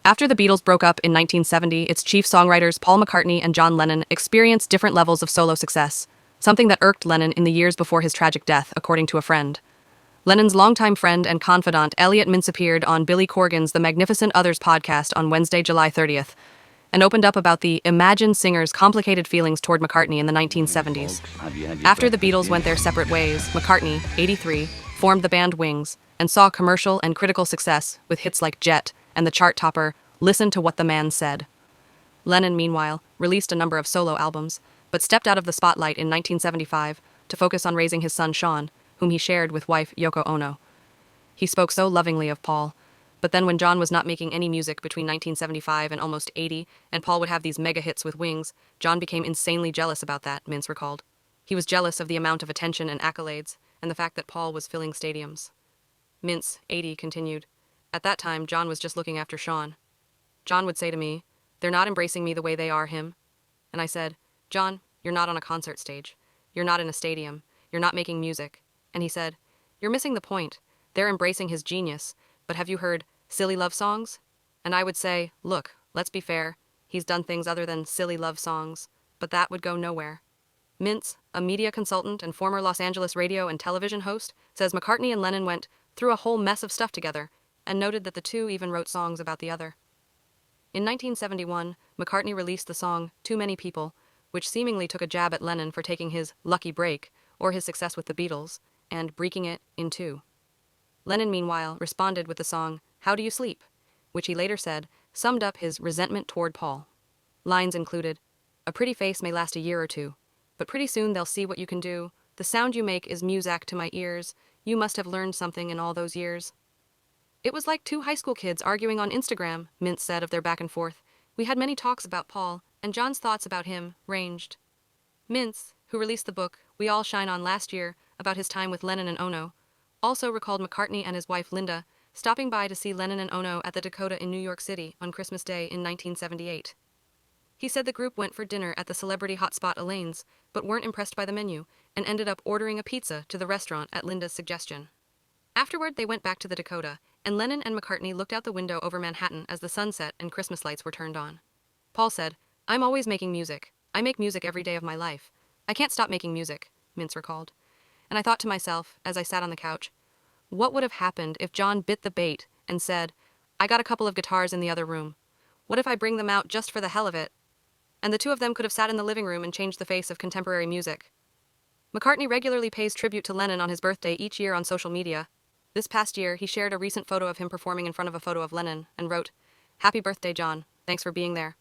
After the Beatles broke up in 1970, its chief songwriters Paul McCartney and John Lennon experienced different levels of solo success, something that irked Lennon in the years before his tragic death, according to a friend. Lennon's longtime friend and confidant Elliot Mintz appeared on Billy Corgan's The Magnificent Others podcast on Wednesday, July 30th, and opened up about the Imagine singer's complicated feelings toward McCartney in the 1970s. After the Beatles went their separate ways, McCartney, 83, formed the band Wings, and saw commercial and critical success with hits like Jet and the chart topper Listen to What the Man Said. Lennon, meanwhile, released a number of solo albums, but stepped out of the spotlight in 1975 to focus on raising his son Sean, whom he shared with wife Yoko Ono. He spoke so lovingly of Paul, but then when John was not making any music between 1975 and almost 80, and Paul would have these mega hits with Wings, John became insanely jealous about that, Mintz recalled. He was jealous of the amount of attention and accolades, and the fact that Paul was filling stadiums. Mintz, 80, continued, "At that time, John was just looking after Sean. John would say to me, 'They're not embracing me the way they are him.' And I said, 'John, you're not on a concert stage. You're not in a stadium. You're not making music.' And he said, 'You're missing the point. They're embracing his genius. But have you heard silly love songs?' And I would say, 'Look, let's be fair. He's done things other than silly love songs.' But that would go nowhere." Mintz, a media consultant and former Los Angeles radio and television host, says McCartney and Lennon went through a whole mess of stuff together, and noted that the two even wrote songs about the other. In 1971, McCartney released the song Too Many People, which seemingly took a jab at Lennon for taking his lucky break, or his success with the Beatles, and breaking it in two. Lennon, meanwhile, responded with the song How Do You Sleep, which he later said summed up his resentment toward Paul. Lines included, "A pretty face may last a year or two, but pretty soon they'll see what you can do. The sound you make is music to my ears. You must have learned something in all those years." "It was like two high school kids arguing on Instagram," Mintz said of their back and forth. "We had many talks about Paul, and John's thoughts about him ranged." Mintz, who released the book We All Shine On last year about his time with Lennon and Ono, also recalled McCartney and his wife Linda stopping by to see Lennon and Ono at the Dakota in New York City on Christmas Day in 1978. He said the group went for dinner at the celebrity hotspot Elaine's, but weren't impressed by the menu, and ended up ordering a pizza to the restaurant at Linda's suggestion. Afterward, they went back to the Dakota, and Lennon and McCartney looked out the window over Manhattan as the sun set and Christmas lights were turned on. Paul said, "I'm always making music. I make music every day of my life. I can't stop making music," Mintz recalled. "And I thought to myself, as I sat on the couch, what would have happened if John bit the bait and said, 'I got a couple of guitars in the other room. What if I bring them out just for the hell of it?' And the two of them could have sat in the living room and changed the face of contemporary music." McCartney regularly pays tribute to Lennon on his birthday each year on social media. This past year, he shared a recent photo of him performing in front of a photo of Lennon and wrote, "Happy birthday, John. Thanks for being there."